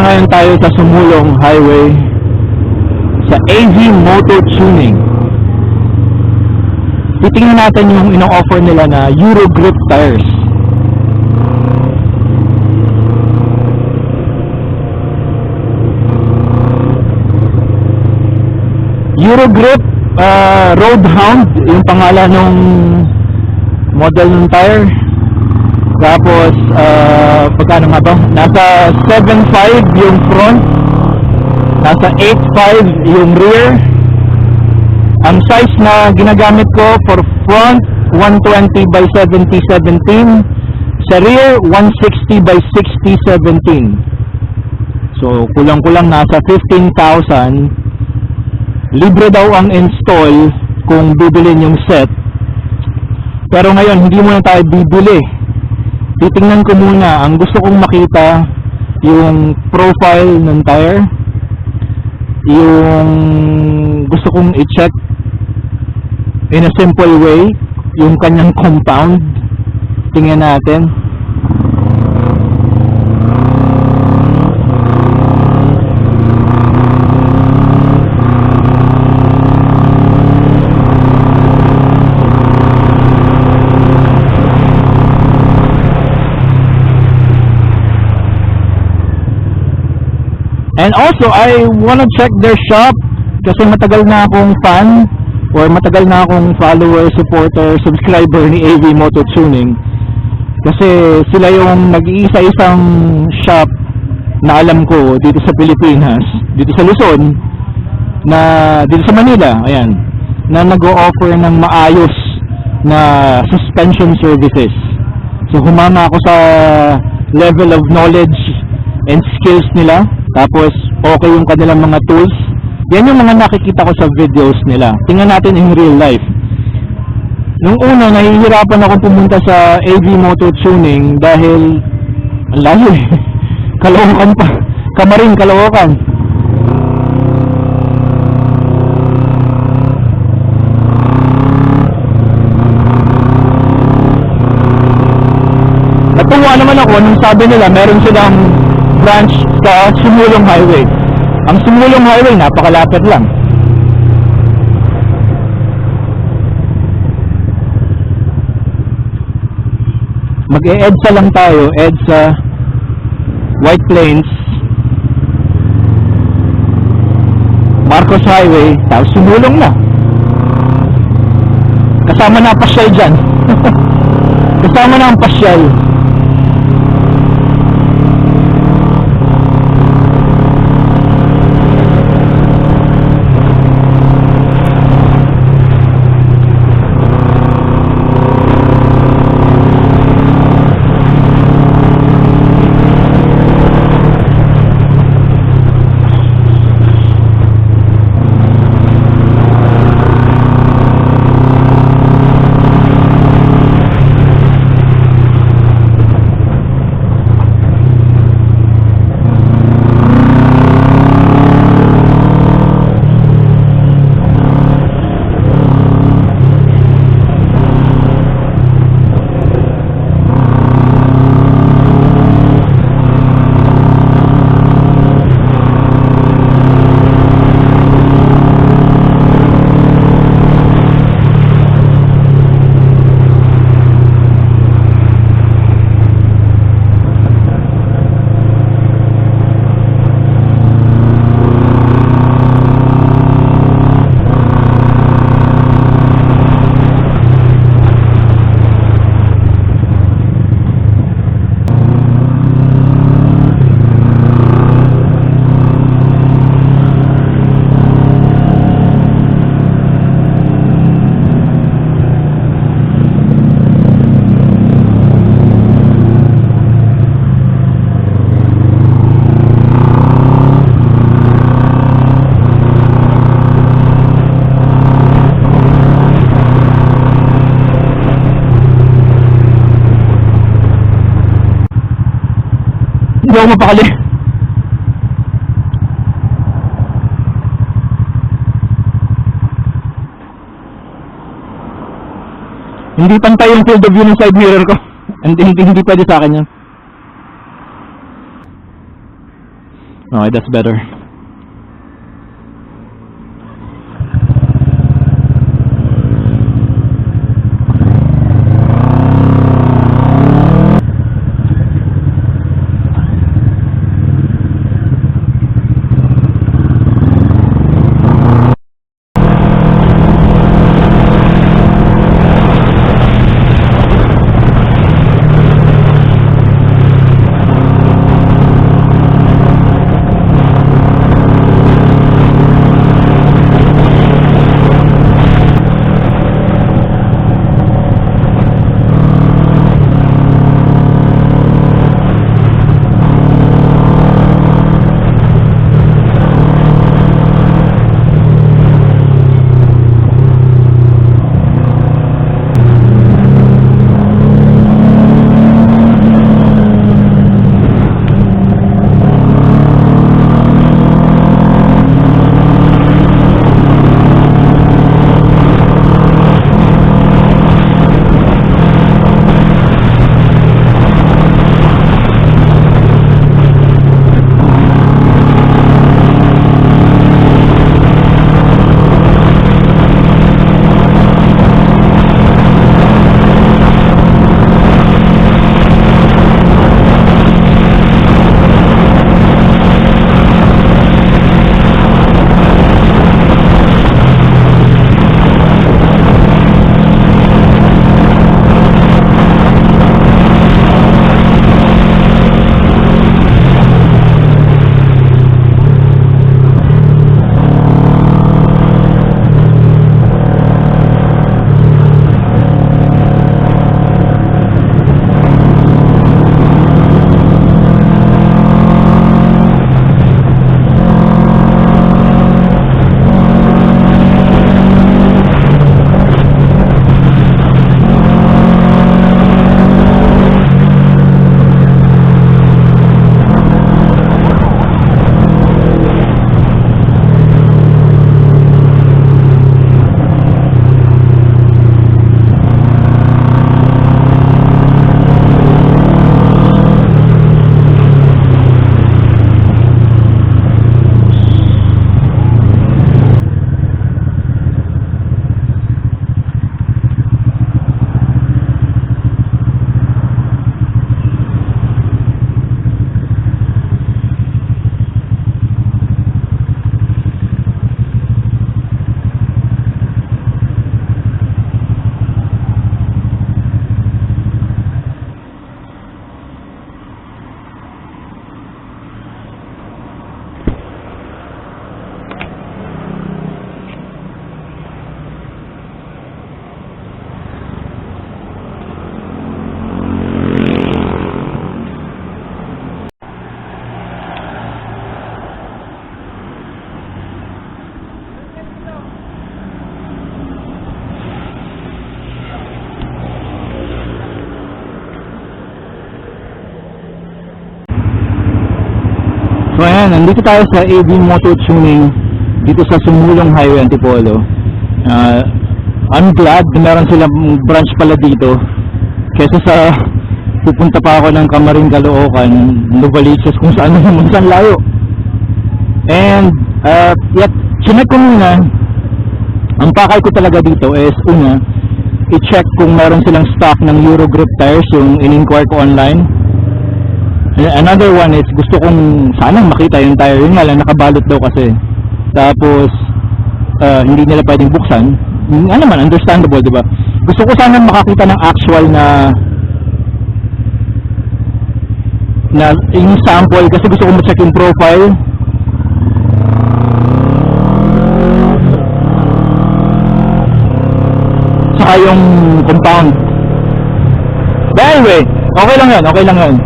ngayon tayo sa Sumulong Highway sa AV Moto Tuning. Titingnan natin yung ino-offer nila na Euro Grip tires. Euro Grip Roadhound yung pangalan ng model ng tire. Tapos pagkano nga ba? Nasa 7.5 yung front, nasa 8.5 yung rear. Ang size na ginagamit ko for front 120 by 70-17, sa rear 160 by 60-17. So kulang-kulang nasa 15,000. Libre daw ang install kung bibilin yung set. Pero ngayon hindi muna tayo bibili. Titingnan ko muna, ang gusto kong makita yung profile ng tire, yung gusto kong i-check in a simple way yung kanyang compound. Tingnan natin. And also, I wanna check their shop kasi matagal na akong fan or matagal na akong follower, supporter, subscriber ni AV Moto Tuning. Kasi sila yung nag-iisa-isang shop na alam ko dito sa Pilipinas, dito sa Luzon, na dito sa Manila, ayan, na nag-o-offer ng maayos na suspension services. So humanga ako sa level of knowledge and skills nila. Tapos, okay yung kanilang mga tools. Yan yung mga nakikita ko sa videos nila. Tingnan natin in real life. Nung una, nahihirapan akong pumunta sa AV Moto Tuning dahil ang layo eh. Caloocan pa. Kamarin, Caloocan. Natuwa naman ako nung sabi nila meron silang branch sa Sumulong Highway. Ang Sumulong Highway napakalapit lang. Mag-e-EDSA lang tayo, EDSA White Plains, Marcos Highway, tapos Sumulong na. Kasama na ang pasyal dyan. Kasama na ang pasyal. Hindi ako mapakali. Hindi pantay yung field of view ng side mirror ko. Hindi pwede sa akin yan. Okay, that's better. So ayan, nandito tayo sa AV Moto Tuning dito sa Sumulong Highway, Antipolo. I'm glad na meron silang branch pala dito kesa sa pupunta pa ako ng Camarin, Caloocan, Novaliches, kung saan naman saan layo. And chinek ko muna, ang pakay ko talaga dito is una, i-check kung meron silang stock ng Euro Grip tires, yung in-inquire ko online. Another one is gusto kong sanang makita yung tire, yun nga lang nakabalot daw kasi, tapos hindi nila pwedeng buksan. Ano naman, understandable, diba? Gusto ko sanang makakita ng actual na yung sample, kasi gusto ko ma-check yung profile. Saka yung compound. But anyway, okay lang yun.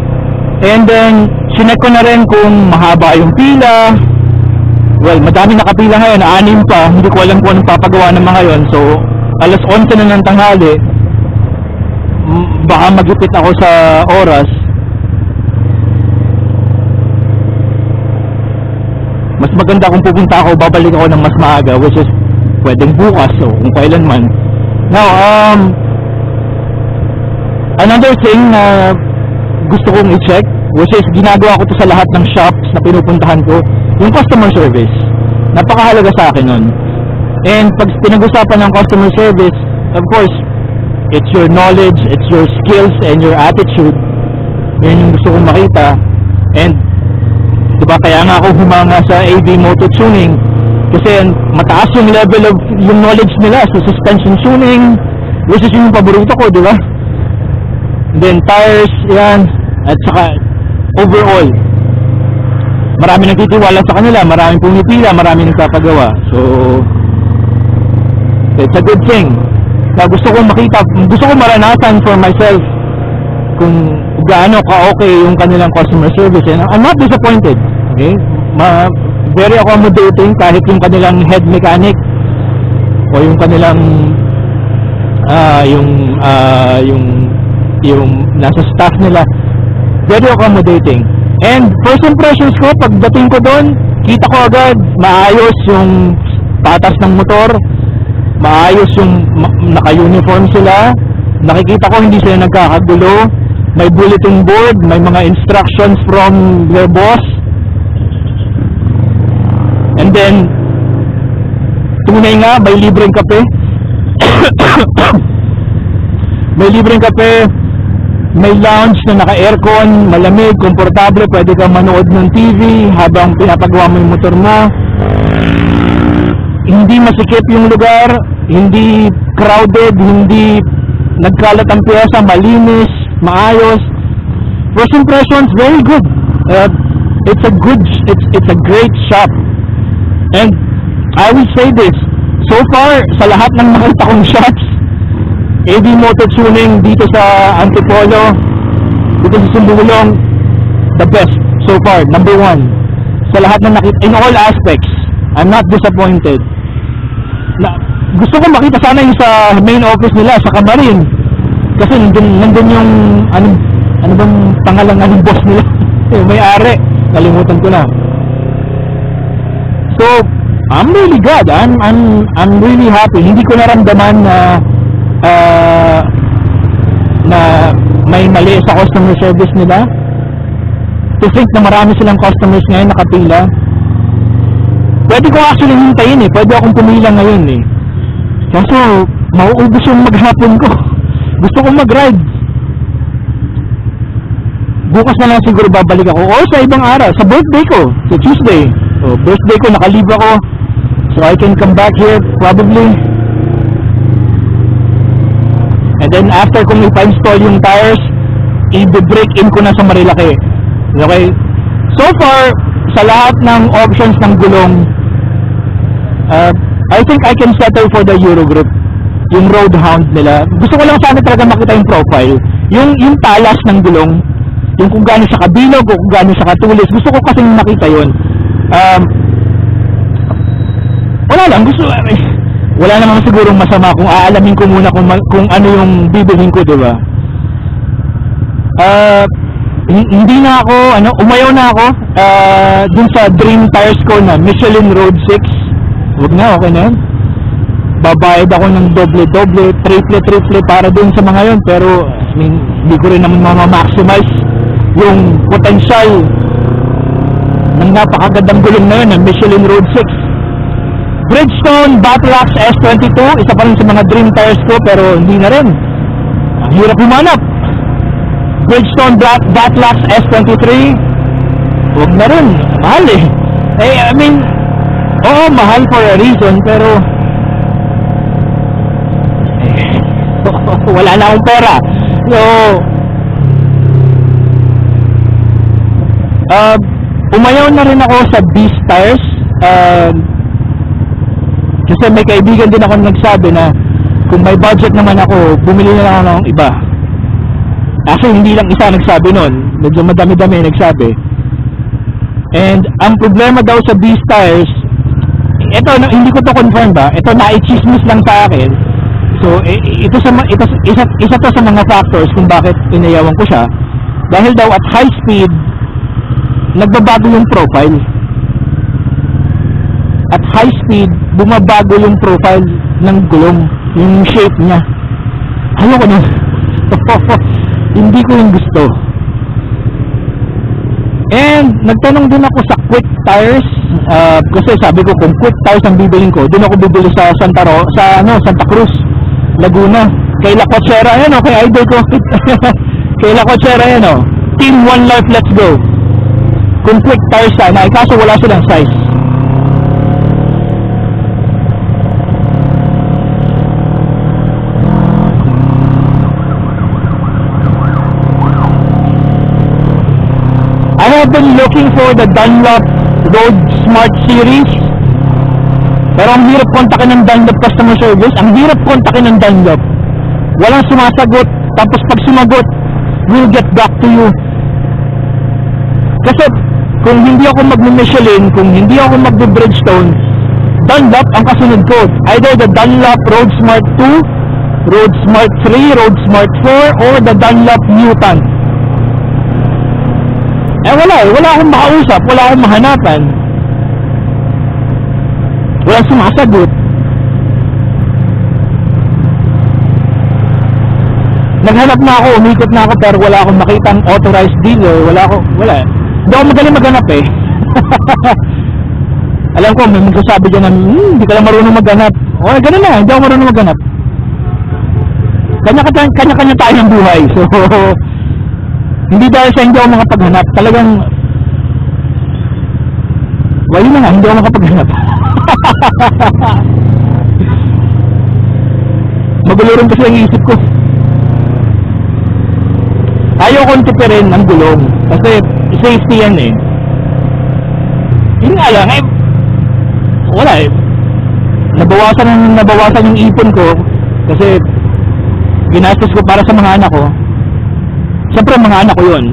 And then, sinek ko na rin kung mahaba yung pila. Well, madami nakapila ngayon, 6 pa. Hindi ko alam kung anong papagawa ng mga yon. So, alas 11 na ng tanghali. Baka magipit ako sa oras. Mas maganda kung pupunta ako, babalik ako ng mas maaga, which is pwedeng bukas o kung kailan man. Now, another thing na gusto kong i-check which is ginagawa ko to sa lahat ng shops na pinupuntahan ko, yung customer service. Napakahalaga sa akin nun. And pag pinag-usapan ng customer service, of course, it's your knowledge, it's your skills, and your attitude. Yun yung gusto kong makita. And diba, kaya nga ako humanga sa AV Moto Tuning, kasi mataas yung level of yung knowledge nila sa suspension tuning, which is yung paborito ko, diba? Then tires, yan, at saka overall, marami nagtitiwala sa kanila, maraming pumipila, maraming nagpapagawa. So it's a good thing na gusto ko makita, gusto ko maranasan for myself kung gaano ka-okay yung kanilang customer service. And I'm not disappointed, okay? Very accommodating kahit yung kanilang head mechanic o yung kanilang yung nasa staff nila, very accommodating. And first impressions ko, pagdating ko doon, kita ko agad maayos yung patas ng motor, maayos yung naka-uniform sila, nakikita ko hindi sila nagkakagulo, may bulletin board, may mga instructions from their boss. And then tunay nga, may libreng kape. May libreng kape, may lounge na naka-aircon, malamig, komportable, pwede kang manood ng TV habang pinapagawa mo yung motor mo. Hindi masikip yung lugar, hindi crowded, hindi nagkalat ang piyesa, malinis, maayos. First impressions, very good. It's a great shop. And I will say this, so far sa lahat ng nakita kong shops, AV Moto Tuning dito sa Antipolo, dito sa Sumbulong, the best so far, number one. Sa lahat ng nakita, in all aspects, I'm not disappointed. Gusto ko makita sana yung sa main office nila, sa Camarin. Kasi nandun yung, ano bang pangalan ng boss nila? Yung may-ari, nalimutan ko na. So, I'm really glad. I'm really happy. Hindi ko naramdaman na may mali sa customer service nila. To think na marami silang customers ngayon nakapila. Pwede ko actually hintayin eh. Pwede akong pumila ngayon eh. Kaso, mauubos yung maghapon ko. Gusto kong mag-ride. Bukas na lang siguro babalik ako. O sa ibang araw. Sa birthday ko. Sa Tuesday. So, birthday ko, nakalib ako. So I can come back here probably. And then after kung ipa-install yung tires, i-break in ko na sa Marilaki. Okay? So far, sa lahat ng options ng gulong, I think I can settle for the Euro Group. Yung Roadhound nila. Gusto ko lang sana talaga makita yung profile. Yung talas ng gulong. Yung kung gaano siya kabilog o kung gaano siya katulis. Gusto ko kasing makita yun. Wala lang. Wala naman sigurong masama kung aalamin ko muna kung ano yung bibilhin ko, diba? Hindi na ako, umayaw na ako dun sa dream tires ko na Michelin Road 6. Huwag na, okay na yun. Babayad ako ng doble-doble, triple para dun sa mga yun. Pero, hindi ko rin naman ma-maximize yung potential ng napakagandang gulong na yun, ng Michelin Road 6. Bridgestone Battlax S22, isa pa rin sa mga dream tires ko, pero hindi na rin. Ang hirap humanap. Bridgestone Battlax S23, huwag na rin. Mahal eh. Oo, mahal for a reason, pero wala na akong pera. So, umayaw na rin ako sa Beast Tires. Kasi may kaibigan din ako nagsabi na kung may budget naman ako, bumili na lang ako ng iba. Kasi hindi lang isa nagsabi nun, medyo madami-dami nagsabi. And ang problema daw sa Beast Tires, ito hindi ko to confirm ba, ito na-chismis lang sa akin. So isa to sa mga factors kung bakit inayawan ko siya. Dahil daw at high speed, nagbabago yung profile. At high speed, bumabago yung profile ng gulong, yung shape niya. Ayoko na. Hindi ko yung gusto. And nagtanong din ako sa Quick Tires, kasi sabi ko kung Quick Tires ang bibilin ko, doon ako bibili sa Santa Cruz, Laguna. Kay La Cochera, yan o, kay Idol ko. Kay La Cochera, yan o. Team One Life, let's go. Kung Quick Tires sana, kaso wala silang size. I have been looking for the Dunlop Road Smart Series. Pero ang hirap kontakin ng Dunlop customer service. Ang hirap kontakin ng Dunlop. Walang sumasagot. Tapos pag sumagot, we'll get back to you. Kasi kung hindi ako mag-Michelin, kung hindi ako mag-Bridgestone, Dunlop ang kasunod ko. Either the Dunlop Road Smart 2, Road Smart 3, Road Smart 4, or the Dunlop Mutant. Wala akong makausap, wala akong mahanapan. Walang sumasagot. Naghanap na ako, umikot na ako, pero wala akong makitang authorized dealer, wala. Hindi ako magaling maghanap eh. Alam ko, may magsasabi dyan na, hindi ka lang marunong maghanap. O, ganun na, hindi ako marunong maghanap. Kanya-kanya tayo ng buhay, so hindi dahil sa hindi ako makapaghanap, talagang yun na nga, hindi ako makapaghanap. Magulo rin kasi ang isip ko. Ayaw kong tipirin ang gulong kasi safety yan eh. Yun nga lang eh, wala eh, nabawasan yung ipon ko kasi ginastos ko para sa mga anak ko. Siyempre mga anak ko yun,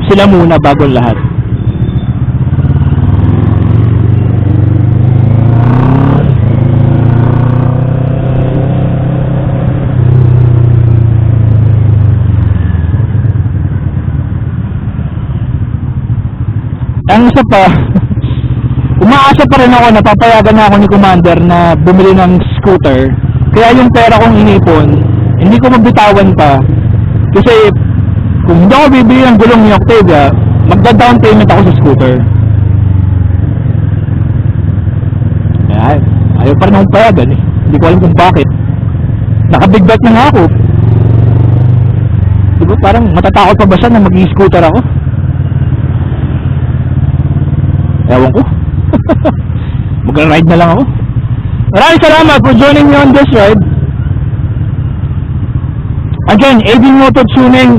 sila muna bago lahat. Ang isa pa, umaasa pa rin ako, napapayagan na ako ni Commander na bumili ng scooter. Kaya yung pera kong inipon, hindi ko magbitawan pa. Kasi kung hindi ako bibili ng gulong ni Octavia, magda-down payment ako sa scooter. Ayaw pa rin ako payagan eh. Hindi ko alam kung bakit. Nakabig bet na nga ako. Diba parang matatakot pa ba siya na mag-i-scooter ako? Ewan ko. Mag-ride na lang ako. Maraming salamat for joining me on this ride. Again, AV Moto Tuning,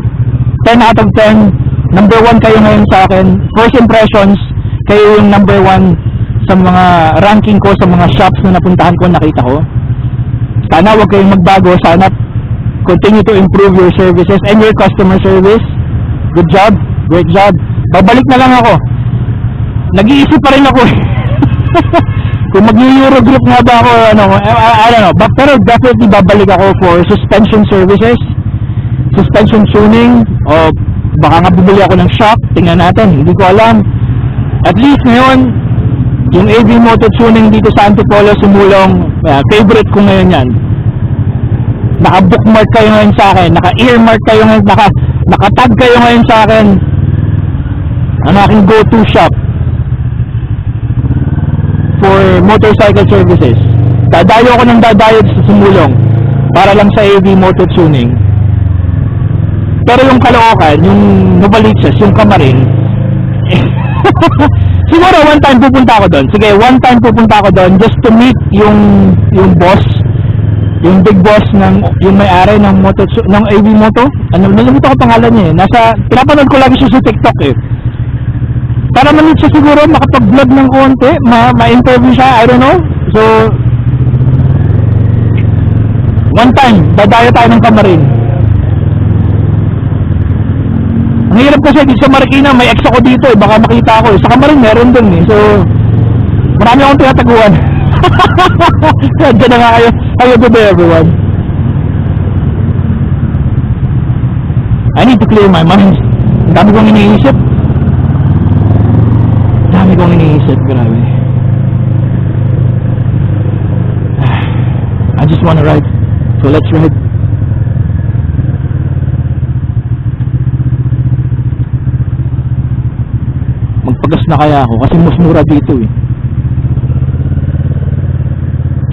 10 out of 10. Number 1 kayo ngayon sa akin. First impressions, kayo yung number 1 sa mga ranking ko, sa mga shops na napuntahan ko, nakita ko. Sana huwag kayong magbago. Sana continue to improve your services and your customer service. Good job. Great job. Babalik na lang ako. Nag-iisip pa rin ako kung mag-Eurogroup nga ba ako, I don't know, pero definitely babalik ako for suspension services, suspension tuning, o baka nga bumili ako ng shock, tingnan natin, hindi ko alam. At least ngayon, yung AV Moto Tuning dito sa Antipolo, Sumulong, favorite ko ngayon yan. Naka-bookmark kayo ngayon sa akin, naka-earmark kayo ngayon, naka-tag kayo ngayon sa akin, ang aking go-to shop for motorcycle services. Dadayo ako ng dadayo sa Sumulong para lang sa AV Moto Tuning. Pero yung Caloocan, yung Novaliches, yung Camarin, siguro one time pupunta ako doon. Sige, one time pupunta ako doon just to meet yung boss, yung big boss ng yung may-ari ng ng AV Moto. Nalimutan ko pangalan niya eh. Pinapanood ko lagi siya sa TikTok eh. Para man siya siguro makapag-vlog ng konti, ma-interview siya, I don't know. So, one time, dadayo tayo ng Camarin. Ang hirap kasi dito sa Marikina, may ex ako dito eh, baka makita ako eh. Sa Camarin, meron dun eh. So, marami akong tinataguan. Kaya dyan na nga kayo. Have a good day, everyone. I need to clear my mind. Ang dami kong iniisip. Dami kong iniisip, grabe. I just wanna ride. So let's ride. Magpagas na kaya ako kasi mas mura dito eh.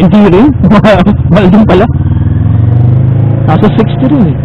Hindi rin. Mahal din pala. Nasa 60 rin eh.